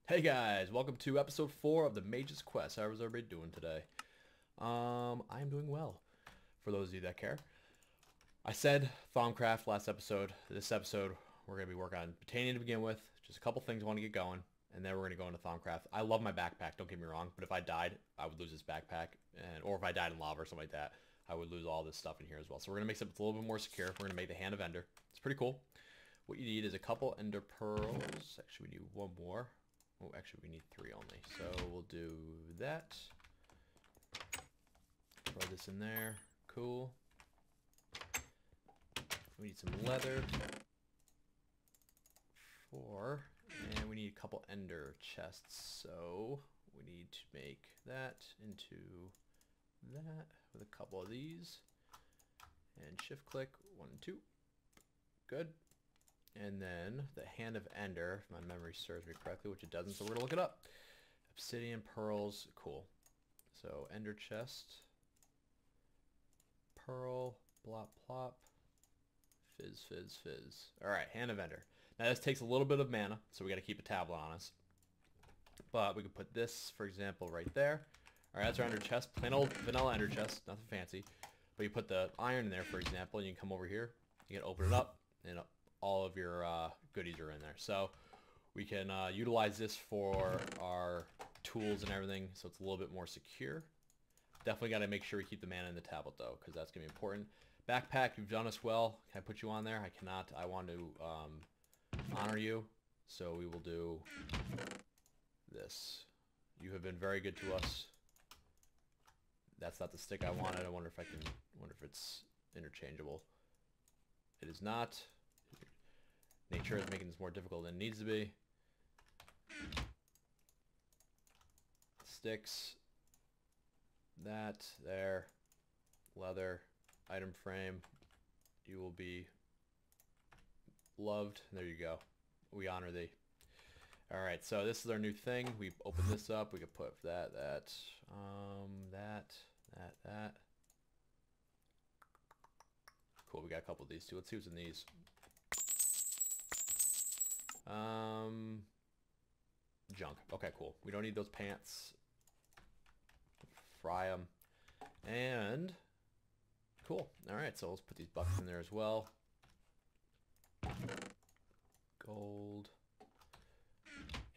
Hey guys, welcome to episode 4 of the Mage's Quest. How is everybody doing today? I am doing well, for those of you that care. I said Thaumcraft last episode. This episode, we're going to be working on Botanian to begin with. Just a couple things I want to get going, and then we're going to go into Thaumcraft. I love my backpack, don't get me wrong, but if I died, I would lose this backpack, or if I died in lava or something like that, I would lose all this stuff in here as well. So we're going to make something a little bit more secure. We're going to make the Hand of Ender. It's pretty cool. What you need is a couple Ender Pearls. Actually, we need one more. Oh, actually, we need 3 only. So we'll do that. Throw this in there. Cool. We need some leather. 4. And we need a couple ender chests. So we need to make that into that with a couple of these. And shift click 1 and 2. Good. And then the Hand of Ender, if my memory serves me correctly, which it doesn't, so we're going to look it up. Obsidian Pearls, cool. So Ender Chest, Pearl, Blop Plop, Fizz, Fizz, Fizz. Alright, Hand of Ender. Now this takes a little bit of mana, so we got to keep a tablet on us. But we could put this, for example, right there. Alright, that's our Ender Chest. Plain old vanilla Ender Chest, nothing fancy. But you put the iron in there, for example, and you can come over here. You can open it up, and all of your goodies are in there. So we can utilize this for our tools and everything, so it's a little bit more secure. Definitely got to make sure we keep the mana in the tablet though, because that's going to be important. Backpack, you've done us well. Can I put you on there? I cannot. I want to honor you, so we will do this. You have been very good to us. That's not the stick I wanted. I wonder if if it's interchangeable. It is not. Nature is making this more difficult than it needs to be. Sticks. That. There. Leather. Item frame. You will be loved. There you go. We honor thee. Alright, so this is our new thing. We open this up. We can put that. That. Cool, we got a couple of these too. Let's see what's in these. Junk. Okay, cool. We don't need those pants. Fry them. And cool. Alright, so let's put these buckets in there as well. Gold.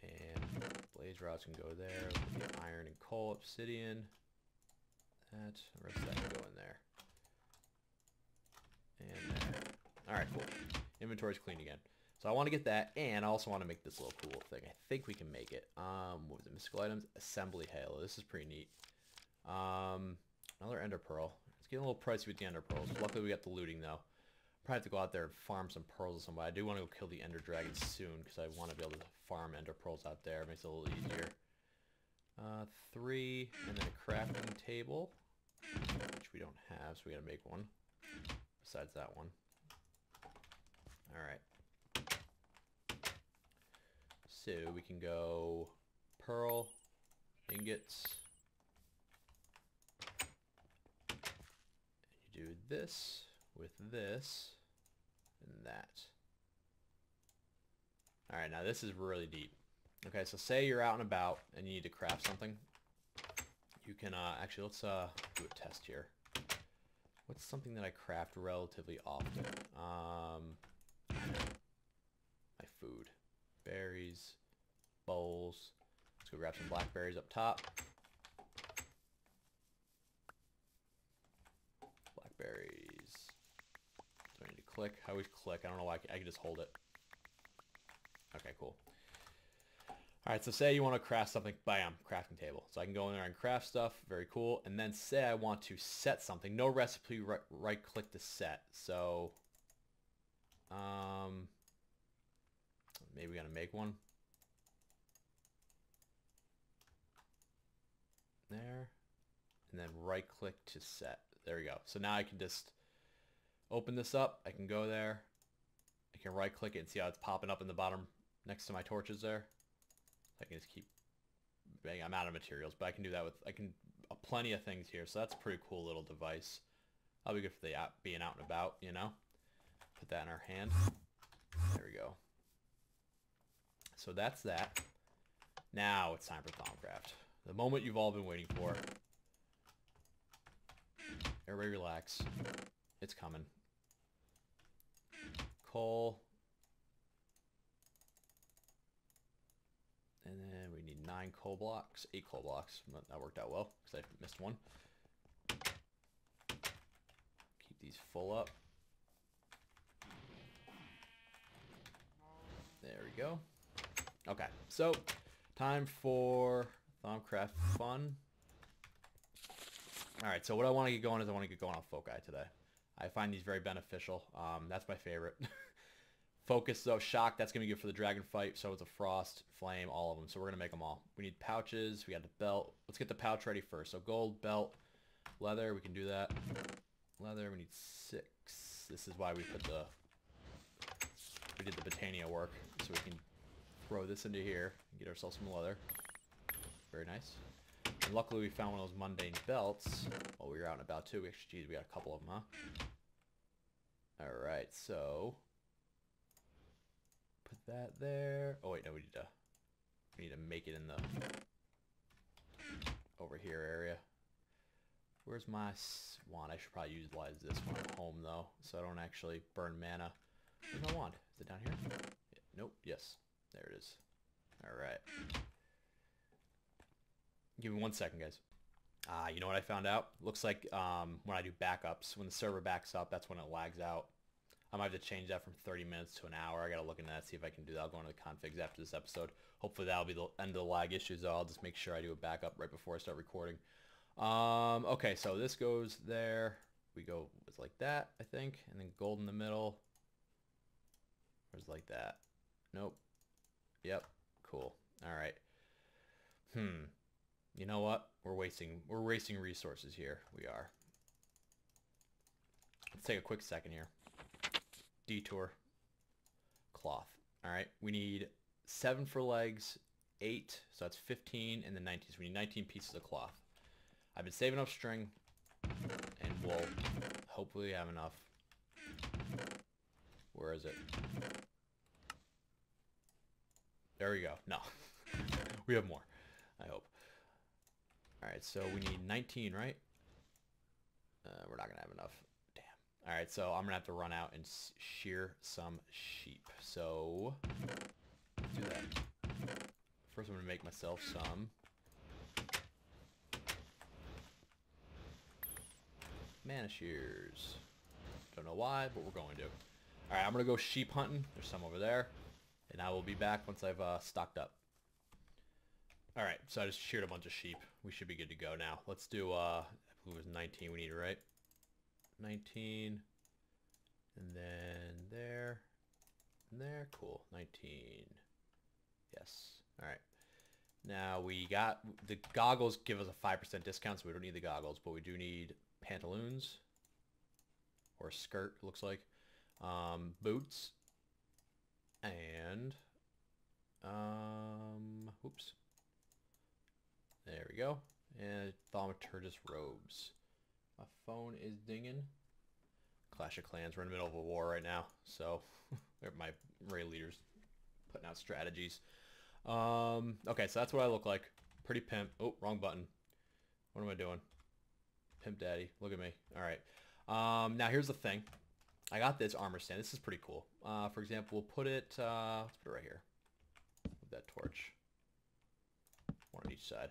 And blaze rods can go there. We'll get iron and coal, obsidian. That. The rest of that can go in there. And there. Alright, cool. Inventory's clean again. So I want to get that, and I also want to make this little cool thing. I think we can make it. What was it? Mystical items? Assembly halo. This is pretty neat. Another ender pearl. It's getting a little pricey with the ender pearls. Luckily we got the looting, though. Probably have to go out there and farm some pearls or somebody. I do want to go kill the ender dragon soon, because I want to be able to farm ender pearls out there. It makes it a little easier. 3, and then a crafting table, which we don't have, so we got to make one. Besides that one. Alright. So we can go pearl, ingots. You do this with this and that. Alright, now this is really deep. Okay, so say you're out and about and you need to craft something. You can, actually, let's do a test here. What's something that I craft relatively often? My food. Berries, bowls. Let's go grab some blackberries up top. Blackberries. Do I need to click? I always click. I don't know why. I can just hold it. Okay, cool. Alright, so say you want to craft something. Bam, crafting table. So I can go in there and craft stuff. Very cool. And then say I want to set something. No recipe, right click to set. So, maybe we gotta make one. There. And then right click to set. There we go. So now I can just open this up. I can go there. I can right click it and see how it's popping up in the bottom next to my torches there. I can just keep banging. I'm out of materials, but I can do that with, I can, plenty of things here. So that's a pretty cool little device. That'll be good for the being out and about, you know. Put that in our hand. There we go. So that's that. Now it's time for Thaumcraft. The moment you've all been waiting for. Everybody relax. It's coming. Coal. And then we need 9 coal blocks. 8 coal blocks. That worked out well because I missed one. Keep these full up. There we go. Okay, so time for Thaumcraft fun. Alright, so what I want to get going is I want to get going on Foci today. I find these very beneficial. That's my favorite. Focus, though, shock, that's going to be good for the dragon fight. So it's a frost, flame, all of them. So we're going to make them all. We need pouches. We got the belt. Let's get the pouch ready first. So gold, belt, leather. We can do that. Leather, we need 6. This is why we did the Botania work. So we can throw this into here and get ourselves some leather. Very nice. And luckily we found one of those mundane belts while we were out and about too. Geez, we got a couple of them, huh? Alright, so put that there. Oh wait, no, we need to make it in the over here area. Where's my wand? I should probably utilize this when I'm home though, so I don't actually burn mana. Where's my wand? Is it down here? Yeah, nope. Yes. There it is. Alright. Give me 1 second, guys. You know what I found out? Looks like when I do backups, when the server backs up, that's when it lags out. I might have to change that from 30 minutes to an hour. I gotta look into that, see if I can do that. I'll go into the configs after this episode. Hopefully that'll be the end of the lag issues, though. I'll just make sure I do a backup right before I start recording. Okay, so this goes there. We go, it's like that, I think. And then gold in the middle. Or it's like that. Nope. Yep. Cool. Alright. You know what? We're wasting resources here. We are. Let's take a quick second here. Detour. Cloth. Alright. We need 7 for legs, 8, so that's 15, and then 19. So we need 19 pieces of cloth. I've been saving up string and wool. Hopefully I have enough. Where is it? There we go. No. We have more. I hope. Alright, so we need 19, right? We're not going to have enough. Damn. Alright, so I'm going to have to run out and shear some sheep. So, let's do that. First I'm going to make myself some mana shears. Don't know why, but we're going to. Alright, I'm going to go sheep hunting. There's some over there. And I will be back once I've stocked up. Alright, so I just sheared a bunch of sheep. We should be good to go now. Let's do, I believe it was 19 we need, right? 19. And then there. And there. Cool. 19. Yes. Alright. Now we got, the goggles give us a 5% discount, so we don't need the goggles, but we do need pantaloons. Or a skirt, looks like. Boots. And, oops. There we go. And thaumaturgus robes. My phone is dinging. Clash of Clans. We're in the middle of a war right now. So, my raid leader's putting out strategies. Okay, so that's what I look like. Pretty pimp. Oh, wrong button. What am I doing? Pimp daddy. Look at me. Alright. Now here's the thing. I got this armor stand. This is pretty cool. For example, we'll put it, let's put it right here. With that torch. One on each side.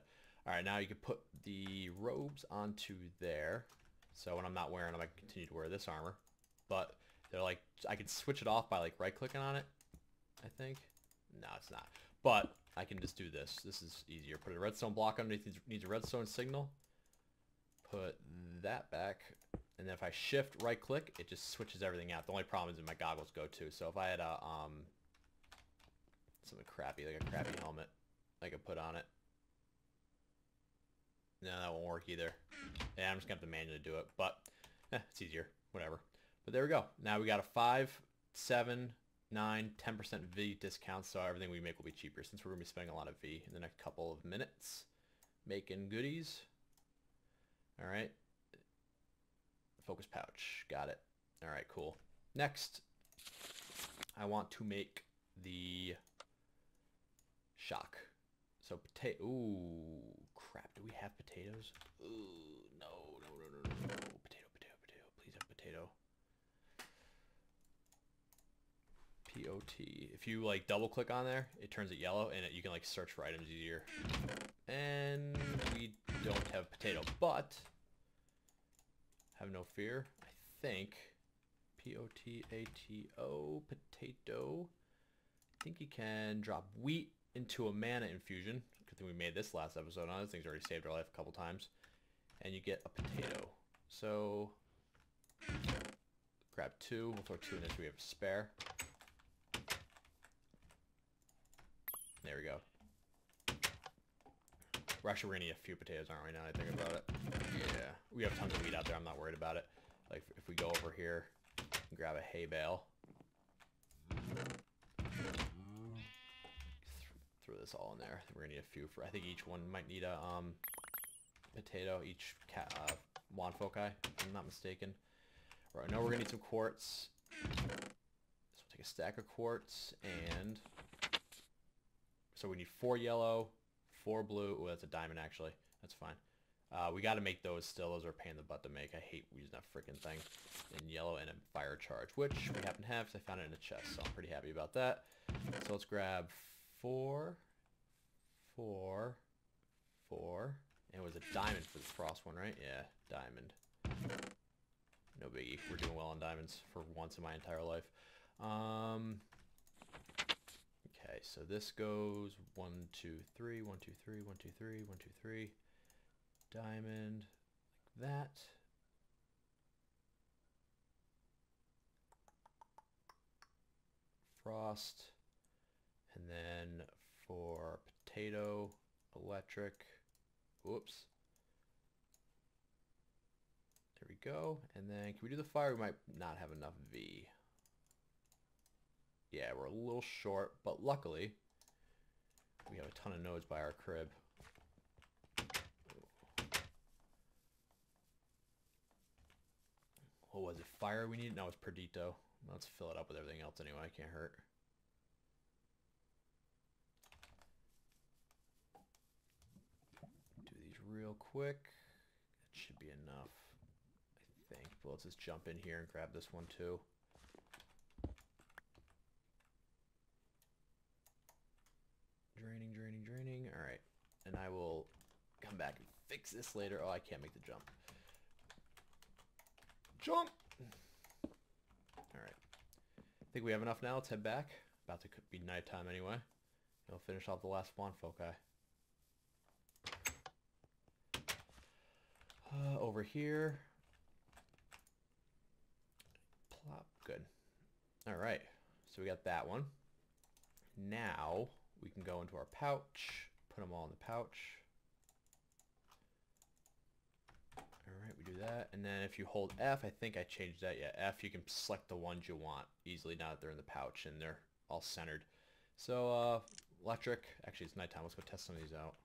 Alright, now you can put the robes onto there. So when I'm not wearing them, I can continue to wear this armor. But they're like, I can switch it off by like right-clicking on it, I think. No, it's not. But I can just do this. This is easier. Put a redstone block underneath. It needs a redstone signal. Put that back. And then if I shift right-click, it just switches everything out. The only problem is that my goggles go too. So if I had a, something crappy, like a crappy helmet I could put on it. No, that won't work either. Yeah, I'm just going to have to manually do it. But, it's easier. Whatever. But there we go. Now we got a 5, 7, 9, 10% V discount. So everything we make will be cheaper since we're going to be spending a lot of V in the next couple of minutes. Making goodies. Alright. Focus pouch. Got it. Alright, cool. Next, I want to make the shock. So potato. Ooh, crap. Do we have potatoes? Ooh, no. Potato. Please have potato. POT. If you like double click on there, it turns it yellow, and you can like search for items easier. And we don't have potato, but have no fear. I think POTATO, potato. I think you can drop wheat into a mana infusion. Good thing we made this last episode. Now, this thing's already saved our life a couple times. And you get a potato. So grab 2. We'll throw 2 in this. We have a spare. There we go. We're gonna need a few potatoes, aren't we, now that I think about it? Yeah. We have tons of wheat out there. I'm not worried about it. Like, if we go over here and grab a hay bale. Throw this all in there. We're gonna need a few for. I think each one might need a potato. Each wand foci, if I'm not mistaken. Right now we're gonna need some quartz. So we'll take a stack of quartz, and so we need 4 yellow, 4 blue. Oh, that's a diamond actually. That's fine. We got to make those still. Those are a pain in the butt to make. I hate using that freaking thing. And yellow and a fire charge, which we happen to have because I found it in a chest, so I'm pretty happy about that. So let's grab 4, 4, 4. And it was a diamond for the frost one, right? Yeah, diamond. No biggie. We're doing well on diamonds for once in my entire life. Okay, so this goes 1, 2, 3, 1, 2, 3, 1, 2, 3, 1, 2, 3. Diamond, like that. Frost. And then for potato, electric. Whoops. There we go. And then can we do the fire? We might not have enough V. Yeah, we're a little short, but luckily we have a ton of nodes by our crib. What was it? Fire we need? No, it's Perdito. Let's fill it up with everything else anyway. Can't hurt. Do these real quick. That should be enough, I think. But let's just jump in here and grab this one too. Draining. All right. And I will come back and fix this later. Oh, I can't make the jump. Jump! Alright. I think we have enough now. Let's head back. About to be nighttime anyway. We'll finish off the last wand foci. Over here. Plop. Good. Alright. So we got that one. Now we can go into our pouch. Put them all in the pouch. Alright, we do that. And then if you hold F, I think I changed that. Yeah, F, you can select the ones you want easily now that they're in the pouch and they're all centered. So, electric. Actually, it's nighttime. Let's go test some of these out.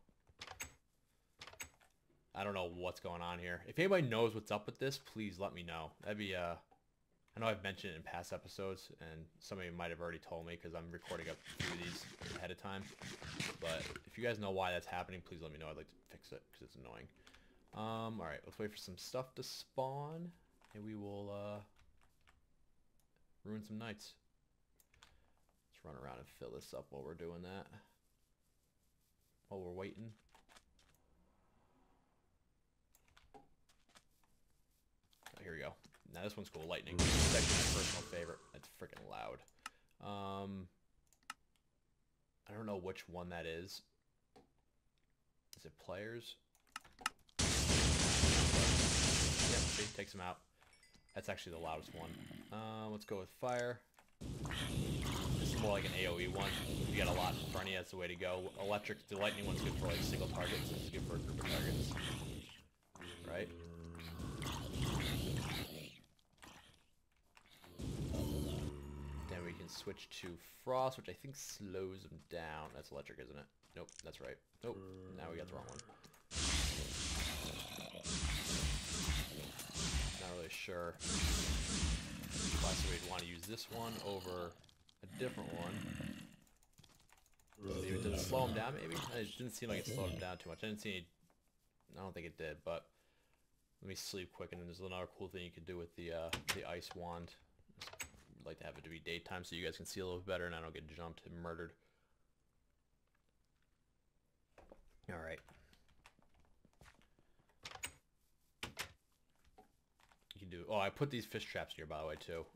I don't know what's going on here. If anybody knows what's up with this, please let me know. That'd be, I know I've mentioned it in past episodes, and some of you might have already told me because I'm recording a few of these ahead of time. But if you guys know why that's happening, please let me know. I'd like to fix it because it's annoying. Alright, let's wait for some stuff to spawn, and we will, ruin some nights. Let's run around and fill this up while we're doing that. While we're waiting. Oh, here we go. Now this one's cool, lightning. It's actually my personal favorite. It's freaking loud. I don't know which one that is. Is it players? Yep, see, takes him out. That's actually the loudest one. Let's go with fire. This is more like an AoE one. If you got a lot in front of you, that's the way to go. Electric, the lightning one's good for like single targets. This is good for a group of targets. Right? Then we can switch to frost, which I think slows them down. That's electric, isn't it? Nope, that's right. Nope, now we got the wrong one. Not really sure why we'd want to use this one over a different one. Maybe it doesn't slow him down, maybe? It didn't seem like it slowed him down too much. I didn't see any... I don't think it did, but... Let me sleep quick, and then there's another cool thing you can do with the ice wand. I'd like to have it to be daytime so you guys can see a little bit better and I don't get jumped and murdered. Alright. You can do... Oh, I put these fish traps here, by the way, too.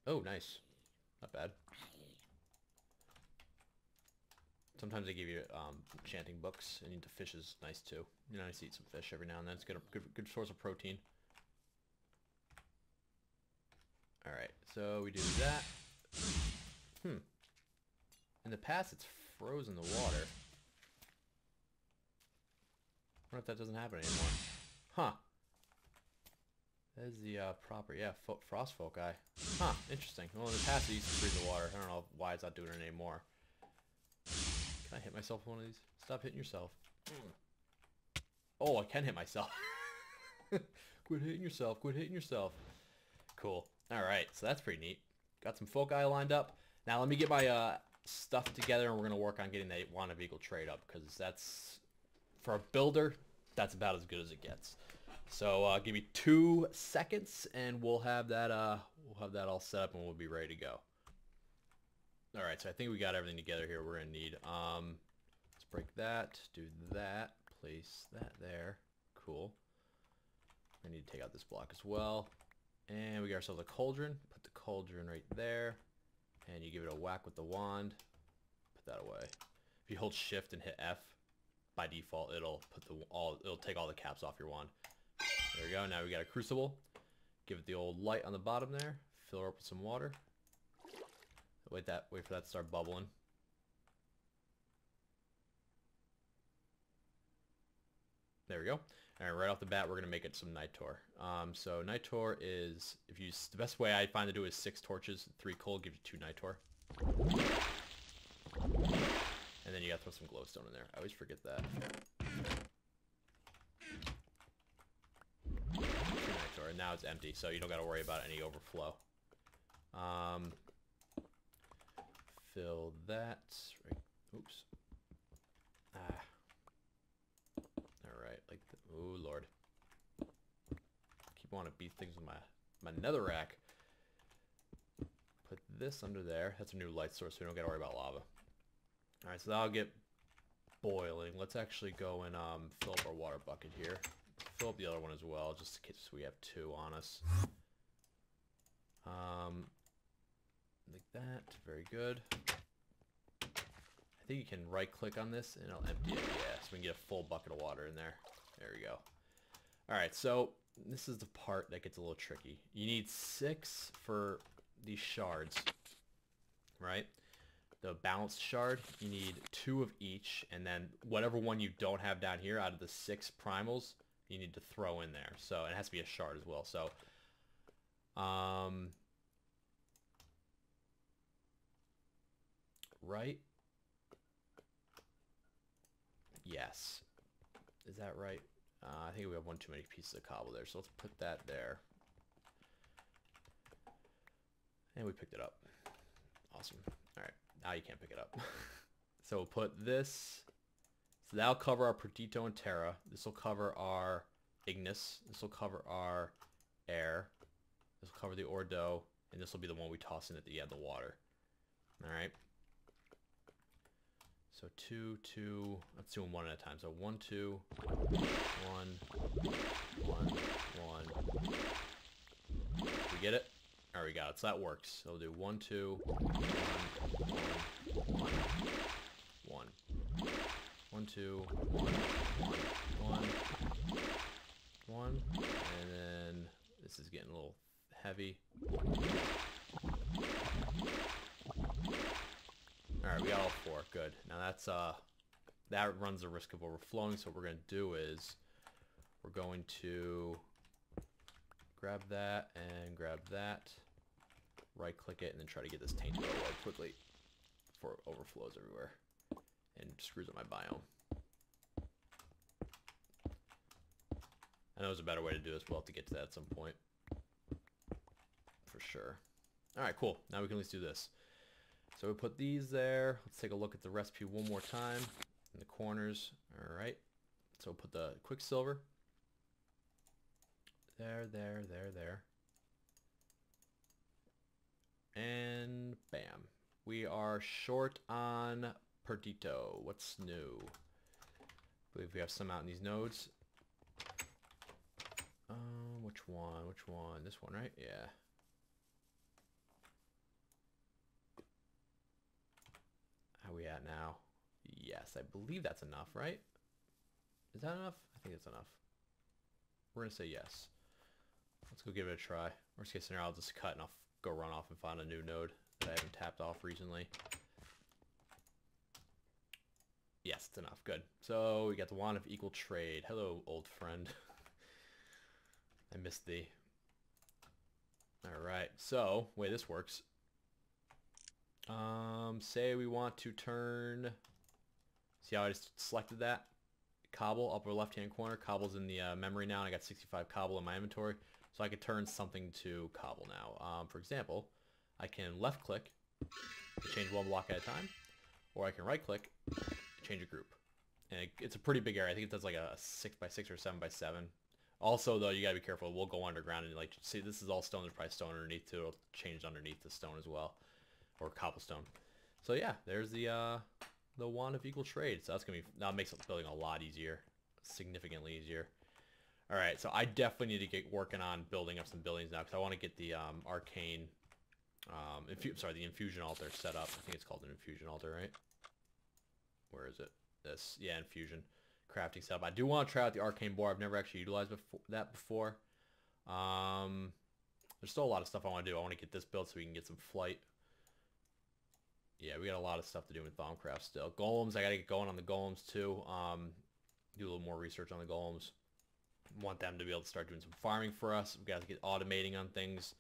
Oh, nice. Not bad. Sometimes they give you enchanting books, and the fish is nice too. You know, nice to eat some fish every now and then. It's good source of protein. All right, so we do that. In the past, it's frozen the water. I wonder if that doesn't happen anymore. Huh. That is the proper, yeah, frost foci. Huh, interesting. Well, in the past, it used to freeze the water. I don't know why it's not doing it anymore. Can I hit myself with one of these? Stop hitting yourself. Oh, I can hit myself. Quit hitting yourself. Quit hitting yourself. Cool. Alright, so that's pretty neat. Got some foci lined up. Now let me get my stuff together and we're going to work on getting that wand of eagle trade up because that's, for a builder, that's about as good as it gets. So give me 2 seconds and we'll have that all set up and we'll be ready to go. Alright, so I think we got everything together here we're going to need. Let's break that, do that, place that there. Cool. I need to take out this block as well. And we got ourselves a cauldron. Put the cauldron right there. And you give it a whack with the wand. Put that away. If you hold shift and hit F, by default it'll take all the caps off your wand. There we go. Now we got a crucible. Give it the old light on the bottom there. Fill her up with some water. Wait for that to start bubbling. There we go. All right, right off the bat, we're gonna make it some nitor. So nitor is, the best way I find to do is 6 torches, 3 coal gives you 2 nitor. And then you gotta throw some glowstone in there. I always forget that. 2 nitor, and now it's empty, so you don't gotta worry about any overflow. Fill that. Right. Oops. Alright, like, oh lord. Keep wanting to beat things with my netherrack. Put this under there. That's a new light source, so we don't gotta worry about lava. Alright, so that'll get boiling. Let's actually go and fill up our water bucket here. Fill up the other one as well, just in case we have 2 on us. Like that. Very good. I think you can right click on this and it'll empty it. Yeah, so we can get a full bucket of water in there. There we go. Alright, so this is the part that gets a little tricky. You need 6 for these shards, right? The balanced shard, you need 2 of each, and then whatever one you don't have down here out of the 6 primals, you need to throw in there. So it has to be a shard as well. So, right? Yes. Is that right? I think we have one too many pieces of cobble there, so let's put that there. And we picked it up. Awesome. Alright, now you can't pick it up. So we'll put this. So that'll cover our Perdito and Terra. This will cover our Ignis. This will cover our Air. This will cover the Ordo. And this will be the one we toss in at the end of the water. Alright. So 2, 2, let's do them one at a time. So 1, 2, 1, 1, 1. We get it? All right, we got it. So that works. So we'll do 1, 2, 1, 1, 1, 1, 2, 1, 1, 1, and then this is getting a little heavy. Alright, we got all 4. Good. Now that's that runs the risk of overflowing, so what we're gonna do is we're going to grab that and grab that, right click it, and then try to get this tainted away quickly before it overflows everywhere and screws up my biome. I know there's a better way to do this. We'll have to get to that at some point for sure. Alright, cool. Now we can at least do this. So we put these there. Let's take a look at the recipe one more time in the corners. All right. So we'll put the Quicksilver. There. And bam. We are short on Perdito. What's new? I believe we have some out in these nodes. Which one? This one, right? Yeah. How are we at now? Yes, I believe that's enough, right? Is that enough? I think it's enough. We're gonna say yes. Let's go give it a try. Worst case scenario, I'll just cut and I'll go run off and find a new node that I haven't tapped off recently. Yes, it's enough. Good. So we got the Wand of Equal Trade. Hello, old friend. I missed thee. Alright, so, way this works. Say we want to turn... See how I just selected that? Cobble, upper left-hand corner. Cobble's in the memory now, and I got 65 cobble in my inventory. So I could turn something to cobble now. For example, I can left-click to change one block at a time, or I can right-click to change a group. And it's a pretty big area. I think it does like a 6x6 or 7x7. Also, though, you gotta be careful. We'll go underground and like see. This is all stone. There's probably stone underneath too. It'll change underneath the stone as well, or cobblestone. So yeah, there's the Wand of Equal Trade. So that's gonna be, that makes building a lot easier, significantly easier. All right, so I definitely need to get working on building up some buildings now because I want to get the arcane, the Infusion Altar set up. I think it's called an Infusion Altar, right? Where is it? This, yeah, Infusion crafting setup. I do want to try out the arcane board. I've never actually utilized that before. There's still a lot of stuff I want to do. I want to get this built so we can get some flight. Yeah, we got a lot of stuff to do with Thaumcraft still. Golems, I got to get going on the golems too. Do a little more research on the golems. Want them to be able to start doing some farming for us. We've got to get automating on things.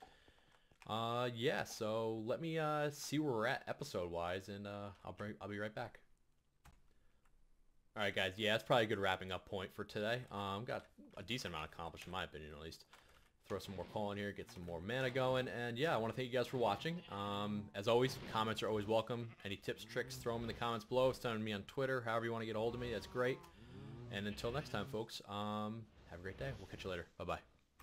Yeah, so let me see where we're at episode-wise, and I'll be right back. Alright guys, yeah, it's probably a good wrapping up point for today. Got a decent amount accomplished in my opinion at least. Throw some more coal in here, get some more mana going, and yeah, I want to thank you guys for watching. As always, comments are always welcome. Any tips, tricks, throw them in the comments below. Send me on Twitter, however you want to get a hold of me, that's great. And until next time folks, have a great day. We'll catch you later. Bye-bye.